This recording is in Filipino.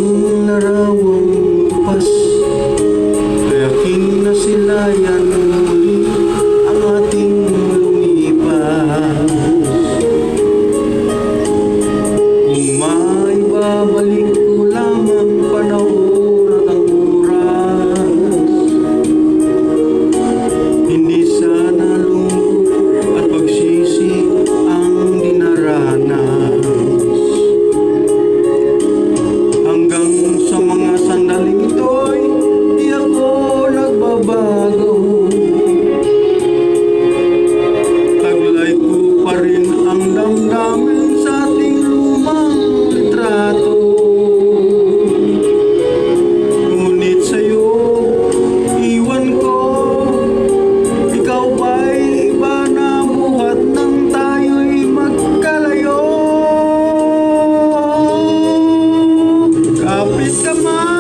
Ang larawang pas, kaya king na sila yan muli ang ating lumipas. Kung maibabalik ko lamang panahon at ang oras, hindi sana lungkot at pagsisi ang dinaranas. Hanggang sa mga sandaling ito'y di ako nagbabago. Taglay ko pa rin ang damdamin sa ating lumang litrato. Ngunit sa'yo, iwan ko, ikaw ba'y iba na buhat nang tayo'y magkalayo? Kapit ka man